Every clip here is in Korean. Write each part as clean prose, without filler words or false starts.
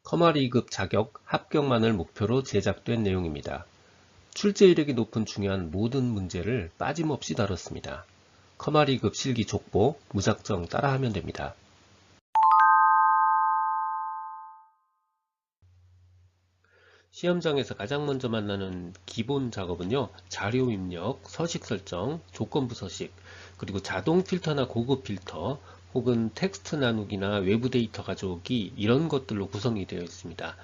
커머리급 자격 합격만을 목표로 제작된 내용입니다. 출제 이력이 높은 중요한 모든 문제를 빠짐없이 다뤘습니다. 커머리급 실기 족보 무작정 따라하면 됩니다. 시험장에서 가장 먼저 만나는 기본 작업은요, 자료 입력, 서식 설정, 조건부 서식, 그리고 자동 필터나 고급 필터, 혹은 텍스트 나누기나 외부 데이터 가져오기 이런 것들로 구성이 되어 있습니다.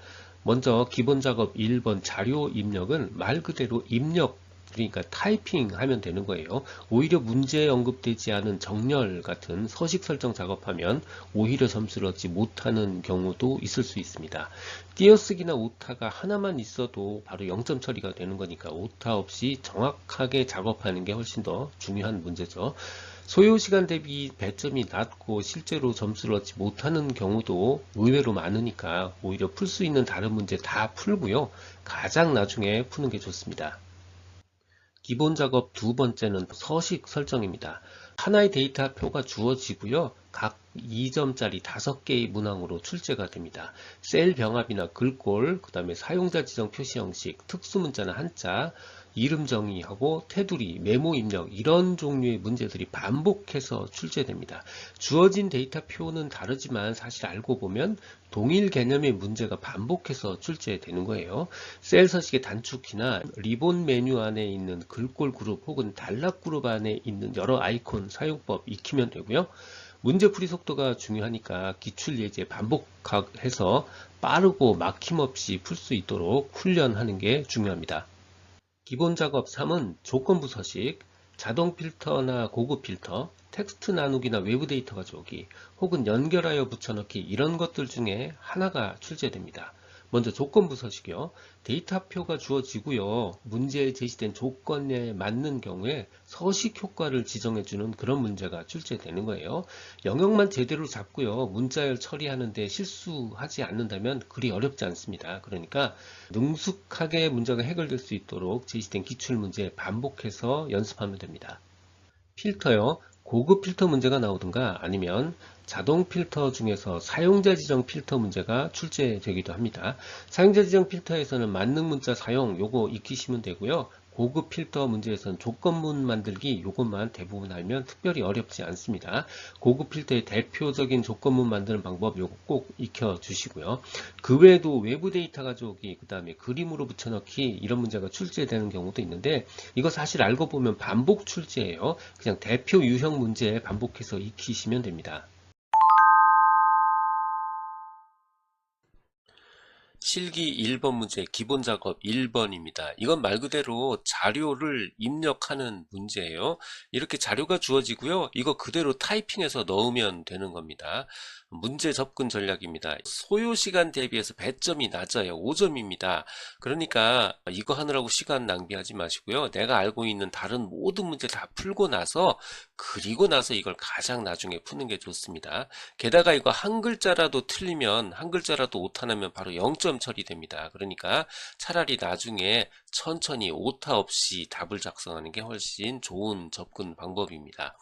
먼저 기본 작업 1번 자료 입력은 말 그대로 입력, 그러니까 타이핑 하면 되는 거예요. 오히려 문제에 언급되지 않은 정렬 같은 서식 설정 작업하면 오히려 점수를 얻지 못하는 경우도 있을 수 있습니다. 띄어쓰기나 오타가 하나만 있어도 바로 0점 처리가 되는 거니까 오타 없이 정확하게 작업하는 게 훨씬 더 중요한 문제죠. 소요시간 대비 배점이 낮고 실제로 점수를 얻지 못하는 경우도 의외로 많으니까 오히려 풀 수 있는 다른 문제 다 풀고요. 가장 나중에 푸는 게 좋습니다. 기본 작업 두 번째는 서식 설정입니다. 하나의 데이터표가 주어지고요. 각 2점짜리 5개의 문항으로 출제가 됩니다. 셀 병합이나 글꼴, 그 다음에 사용자 지정 표시 형식, 특수문자나 한자, 이름 정의하고 테두리, 메모 입력 이런 종류의 문제들이 반복해서 출제됩니다. 주어진 데이터표는 다르지만 사실 알고 보면 동일 개념의 문제가 반복해서 출제되는 거예요. 셀 서식의 단축키나 리본 메뉴 안에 있는 글꼴 그룹 혹은 단락 그룹 안에 있는 여러 아이콘 사용법 익히면 되고요. 문제풀이 속도가 중요하니까 기출 예제 반복해서 빠르고 막힘없이 풀 수 있도록 훈련하는 게 중요합니다. 기본 작업 3은 조건부 서식, 자동 필터나 고급 필터, 텍스트 나누기나 외부 데이터 가져오기, 혹은 연결하여 붙여넣기 이런 것들 중에 하나가 출제됩니다. 먼저 조건부 서식이요. 데이터표가 주어지고요. 문제에 제시된 조건에 맞는 경우에 서식 효과를 지정해주는 그런 문제가 출제되는 거예요. 영역만 제대로 잡고요. 문자열 처리하는데 실수하지 않는다면 그리 어렵지 않습니다. 그러니까 능숙하게 문제가 해결될 수 있도록 제시된 기출문제 반복해서 연습하면 됩니다. 필터요. 고급 필터 문제가 나오든가 아니면 자동 필터 중에서 사용자 지정 필터 문제가 출제되기도 합니다. 사용자 지정 필터에서는 만능 문자 사용 요거 익히시면 되고요. 고급 필터 문제에서는 조건문 만들기 요것만 대부분 알면 특별히 어렵지 않습니다. 고급 필터의 대표적인 조건문 만드는 방법 요거 꼭 익혀 주시고요. 그 외에도 외부 데이터 가져오기, 그 다음에 그림으로 붙여넣기 이런 문제가 출제되는 경우도 있는데 이거 사실 알고 보면 반복 출제예요. 그냥 대표 유형 문제 반복해서 익히시면 됩니다. 실기 1번 문제 기본 작업 1번입니다. 이건 말 그대로 자료를 입력하는 문제예요. 이렇게 자료가 주어지고요. 이거 그대로 타이핑해서 넣으면 되는 겁니다. 문제 접근 전략입니다. 소요 시간 대비해서 배점이 낮아요. 5점입니다. 그러니까 이거 하느라고 시간 낭비하지 마시고요. 내가 알고 있는 다른 모든 문제 다 풀고 나서 그리고 나서 이걸 가장 나중에 푸는 게 좋습니다. 게다가 이거 한 글자라도 틀리면 한 글자라도 오타 나면 바로 0점 처리됩니다. 그러니까 차라리 나중에 천천히 오타 없이 답을 작성하는 게 훨씬 좋은 접근 방법입니다.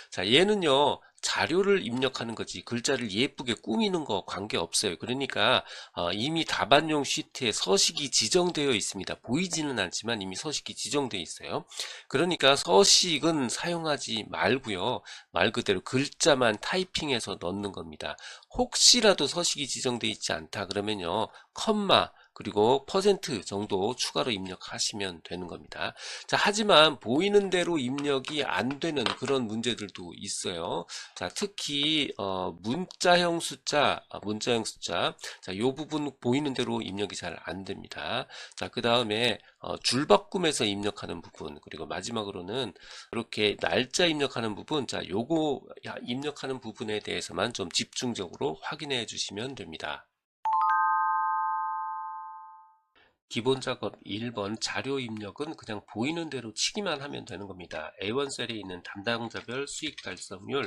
자, 얘는요 자료를 입력하는 거지 글자를 예쁘게 꾸미는 거 관계없어요. 그러니까 이미 답안용 시트에 서식이 지정되어 있습니다. 보이지는 않지만 이미 서식이 지정되어 있어요. 그러니까 서식은 사용하지 말고요. 말 그대로 글자만 타이핑해서 넣는 겁니다. 혹시라도 서식이 지정되어 있지 않다 그러면요 컴마 그리고 퍼센트 정도 추가로 입력하시면 되는 겁니다. 자, 하지만 보이는 대로 입력이 안 되는 그런 문제들도 있어요. 자, 특히 문자형 숫자, 자, 요 부분 보이는 대로 입력이 잘 안 됩니다. 자, 그 다음에 줄바꿈해서 입력하는 부분, 그리고 마지막으로는 이렇게 날짜 입력하는 부분, 자, 요거 입력하는 부분에 대해서만 좀 집중적으로 확인해 주시면 됩니다. 기본 작업 1번 자료 입력은 그냥 보이는 대로 치기만 하면 되는 겁니다. A1 셀에 있는 담당자별 수익 달성률,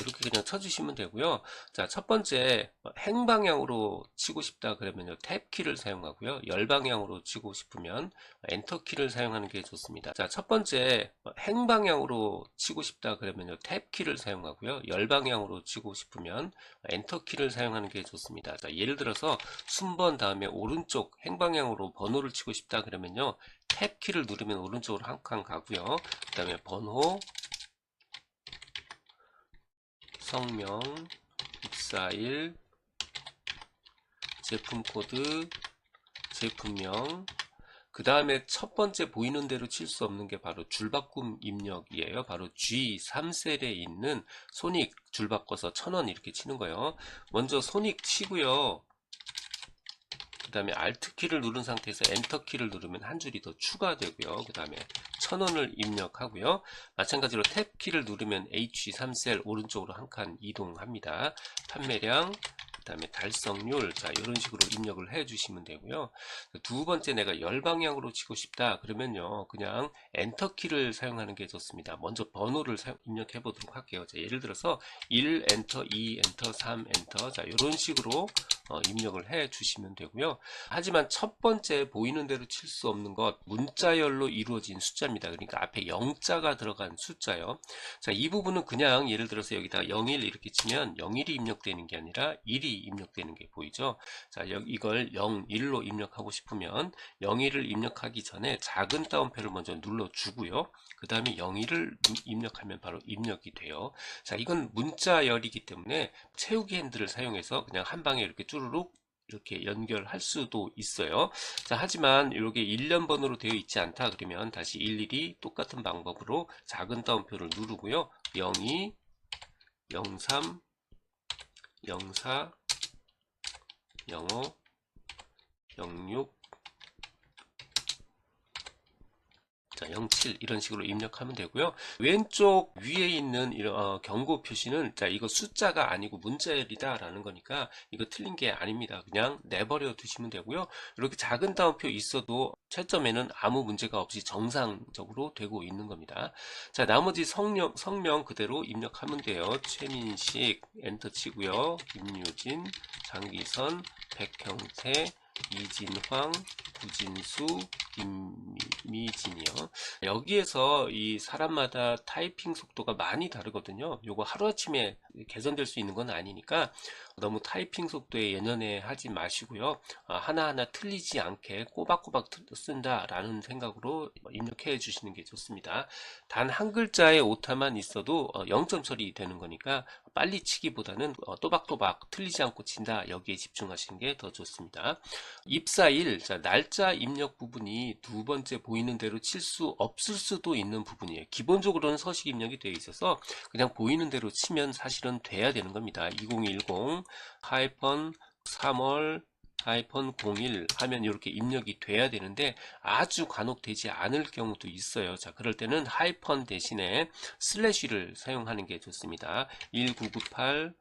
이렇게 그냥 쳐주시면 되고요. 자, 첫 번째 행방향으로 치고 싶다 그러면요, 탭 키를 사용하고요. 열방향으로 치고 싶으면 엔터 키를 사용하는 게 좋습니다. 자, 첫 번째 행방향으로 치고 싶다 그러면요, 탭 키를 사용하고요. 열방향으로 치고 싶으면 엔터 키를 사용하는 게 좋습니다. 자, 예를 들어서 순번 다음에 오른쪽 행방향으로 번호를 치고 싶다 그러면요, 탭 키를 누르면 오른쪽으로 한 칸 가고요. 그 다음에 번호, 성명, 입사일, 제품 코드, 제품명, 그 다음에 첫 번째 보이는 대로 칠 수 없는 게 바로 줄바꿈 입력이에요. 바로 G3셀에 있는 손익 줄 바꿔서 1000원 이렇게 치는 거예요. 먼저 손익 치고요. 그 다음에 Alt 키를 누른 상태에서 엔터 키를 누르면 한 줄이 더 추가되고요. 그 다음에 1000원을 입력하고요. 마찬가지로 탭 키를 누르면 H3셀 오른쪽으로 한 칸 이동합니다. 판매량, 그 다음에 달성률, 자, 이런 식으로 입력을 해 주시면 되고요. 두 번째, 내가 열방향으로 치고 싶다 그러면요, 그냥 엔터 키를 사용하는 게 좋습니다. 먼저 번호를 입력해 보도록 할게요. 자, 예를 들어서 1 엔터, 2 엔터, 3 엔터, 자, 이런 식으로 입력을 해 주시면 되고요. 하지만 첫 번째 보이는 대로 칠 수 없는 것, 문자열로 이루어진 숫자입니다. 그러니까 앞에 0자가 들어간 숫자요. 자, 이 부분은 그냥 예를 들어서 여기다 01 이렇게 치면 01이 입력되는 게 아니라 1이 입력되는 게 보이죠. 자, 이걸 01로 입력하고 싶으면 01을 입력하기 전에 작은 따옴표를 먼저 눌러주고요. 그 다음에 01을 입력하면 바로 입력이 돼요. 자, 이건 문자열이기 때문에 채우기 핸들을 사용해서 그냥 한 방에 이렇게 쭈루룩 이렇게 연결할 수도 있어요. 자, 하지만 이게 일련번호로 되어 있지 않다 그러면 다시 일일이 똑같은 방법으로 작은 따옴표를 누르고요. 02, 03, 04, 05, 06, 자, 07 이런 식으로 입력하면 되고요. 왼쪽 위에 있는 이런 경고 표시는 자, 이거 숫자가 아니고 문자열이다 라는 거니까 이거 틀린 게 아닙니다. 그냥 내버려 두시면 되고요. 이렇게 작은 따옴표 있어도 채점에는 아무 문제가 없이 정상적으로 되고 있는 겁니다. 자, 나머지 성명 그대로 입력하면 돼요. 최민식 엔터 치고요. 김유진, 장기선, 백형태, 이진황, 구진수, 김미진이요. 여기에서 이 사람마다 타이핑 속도가 많이 다르거든요. 요거 하루아침에 개선될 수 있는 건 아니니까 너무 타이핑 속도에 연연해 하지 마시고요. 하나하나 틀리지 않게 꼬박꼬박 쓴다라는 생각으로 입력해 주시는 게 좋습니다. 단 한 글자의 오타만 있어도 0점 처리되는 거니까 빨리 치기보다는 또박또박 틀리지 않고 친다, 여기에 집중하시는 게 더 좋습니다. 입사일, 자, 날짜 입력 부분이 두 번째 보이는 대로 칠 수 없을 수도 있는 부분이에요. 기본적으로는 서식 입력이 되어 있어서 그냥 보이는 대로 치면 사실은 돼야 되는 겁니다. 2010 하이펀 3월 하이펀 01 하면 이렇게 입력이 돼야 되는데 아주 간혹 되지 않을 경우도 있어요. 자, 그럴 때는 하이펀 대신에 슬래시를 사용하는 게 좋습니다. 1998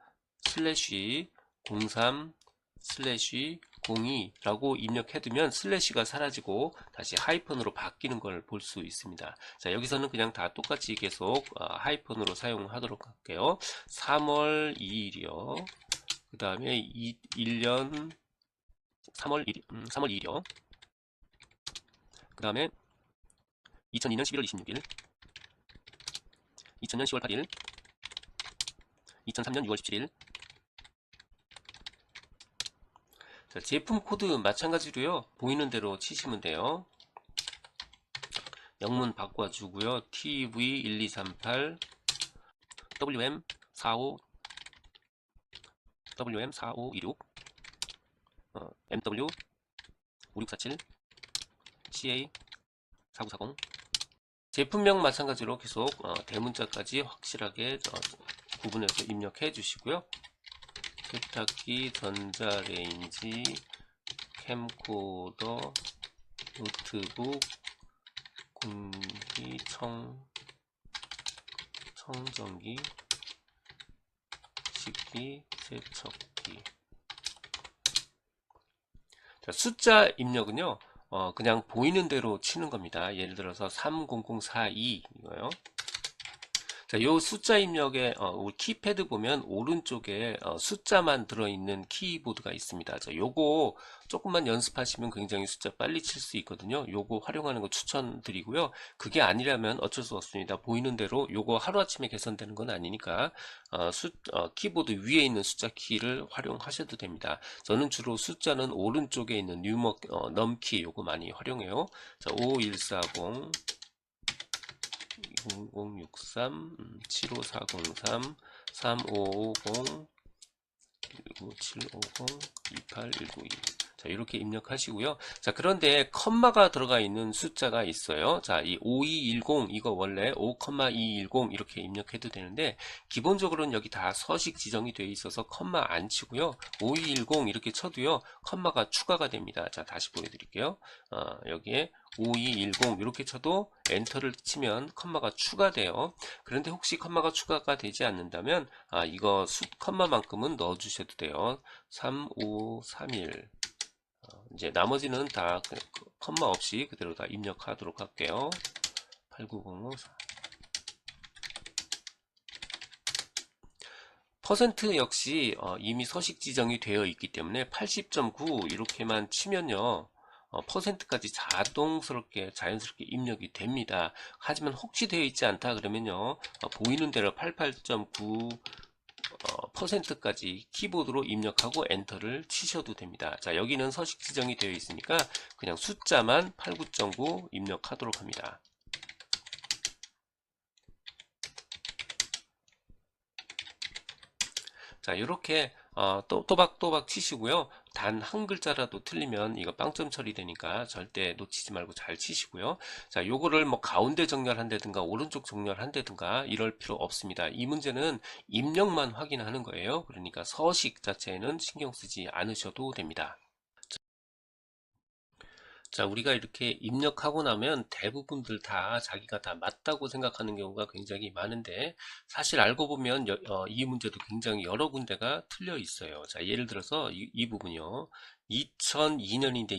슬래시 03 슬래시 02라고 입력해두면 슬래시가 사라지고 다시 하이펀으로 바뀌는 걸 볼 수 있습니다. 자, 여기서는 그냥 다 똑같이 계속 하이펀으로 사용하도록 할게요. 3월 2일이요. 그 다음에 1년 3월 1일, 3월 2일이요. 그 다음에 2002년 11월 26일, 2000년 10월 8일, 2003년 6월 17일. 자, 제품 코드 마찬가지로요. 보이는 대로 치시면 돼요. 영문 바꿔주고요. TV1238 WM45 WM4526 MW 5647 CA 4940. 제품명 마찬가지로 계속 대문자까지 확실하게 구분해서 입력해 주시고요. 세탁기, 전자레인지, 캠코더, 노트북, 청정기, 식기, 세척기. 자, 숫자 입력은요, 그냥 보이는 대로 치는 겁니다. 예를 들어서 30042 이거요. 자, 자, 요 숫자 입력에 우리 키패드 보면 오른쪽에 숫자만 들어있는 키보드가 있습니다. 자, 요거 조금만 연습하시면 굉장히 숫자 빨리 칠 수 있거든요. 요거 활용하는 거 추천드리고요. 그게 아니라면 어쩔 수 없습니다. 보이는 대로 요거 하루아침에 개선되는 건 아니니까 키보드 위에 있는 숫자 키를 활용하셔도 됩니다. 저는 주로 숫자는 오른쪽에 있는 뉴머 넘키 요거 많이 활용해요. 자, 51440 0063 75403 3550 19750 28192 자, 이렇게 입력하시고요. 자, 그런데 컴마가 들어가 있는 숫자가 있어요. 자, 이 5210 이거 원래 5,210 이렇게 입력해도 되는데 기본적으로는 여기 다 서식 지정이 되어 있어서 컴마 안 치고요. 5210 이렇게 쳐도요. 컴마가 추가가 됩니다. 자, 다시 보여드릴게요. 여기에 5210 이렇게 쳐도 엔터를 치면 컴마가 추가돼요. 그런데 혹시 컴마가 추가가 되지 않는다면 이거 컴마만큼은 넣어 주셔도 돼요. 3531 이제 나머지는 다 컴마 없이 그대로 다 입력하도록 할게요. 8905 퍼센트 역시 이미 서식 지정이 되어 있기 때문에 80.9 이렇게만 치면요. 퍼센트까지 자연스럽게 입력이 됩니다. 하지만 혹시 되어 있지 않다 그러면요. 보이는 대로 88.9 퍼센트까지 키보드로 입력하고 엔터를 치셔도 됩니다. 자, 여기는 서식 지정이 되어 있으니까 그냥 숫자만 89.9 입력하도록 합니다. 자, 이렇게 또박또박 치시고요. 단 한 글자라도 틀리면 이거 빵점 처리되니까 절대 놓치지 말고 잘 치시고요. 자, 요거를 뭐 가운데 정렬한다든가 오른쪽 정렬한다든가 이럴 필요 없습니다. 이 문제는 입력만 확인하는 거예요. 그러니까 서식 자체에는 신경 쓰지 않으셔도 됩니다. 자, 우리가 이렇게 입력하고 나면 대부분들 다 자기가 다 맞다고 생각하는 경우가 굉장히 많은데 사실 알고 보면 이 문제도 굉장히 여러 군데가 틀려 있어요. 자, 예를 들어서 이 부분이요. 2002년인데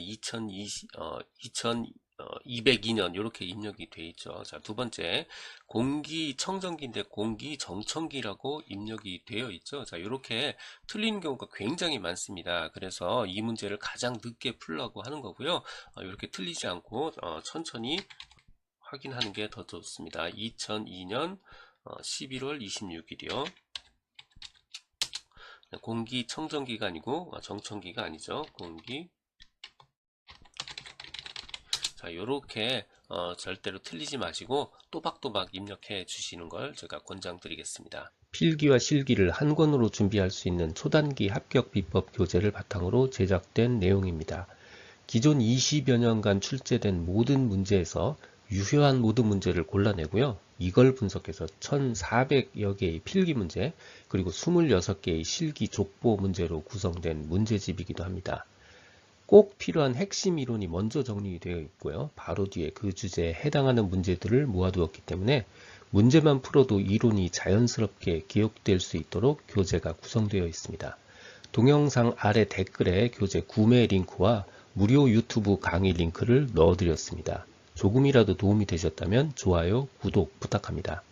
202년 이렇게 입력이 돼 있죠. 자, 두 번째 공기청정기인데 공기정청기라고 입력이 되어 있죠. 자, 이렇게 틀리는 경우가 굉장히 많습니다. 그래서 이 문제를 가장 늦게 풀려고 하는 거고요. 이렇게 틀리지 않고 천천히 확인하는 게 더 좋습니다. 2002년 11월 26일이요. 공기청정기가 아니고 정청기가 아니죠. 자, 요렇게 절대로 틀리지 마시고 또박또박 입력해 주시는 걸 제가 권장드리겠습니다. 필기와 실기를 한 권으로 준비할 수 있는 초단기 합격 비법 교재를 바탕으로 제작된 내용입니다. 기존 20여 년간 출제된 모든 문제에서 유효한 모든 문제를 골라내고요. 이걸 분석해서 1400여 개의 필기 문제 그리고 26개의 실기 족보 문제로 구성된 문제집이기도 합니다. 꼭 필요한 핵심 이론이 먼저 정리되어 있고요. 바로 뒤에 그 주제에 해당하는 문제들을 모아두었기 때문에 문제만 풀어도 이론이 자연스럽게 기억될 수 있도록 교재가 구성되어 있습니다. 동영상 아래 댓글에 교재 구매 링크와 무료 유튜브 강의 링크를 넣어드렸습니다. 조금이라도 도움이 되셨다면 좋아요, 구독 부탁합니다.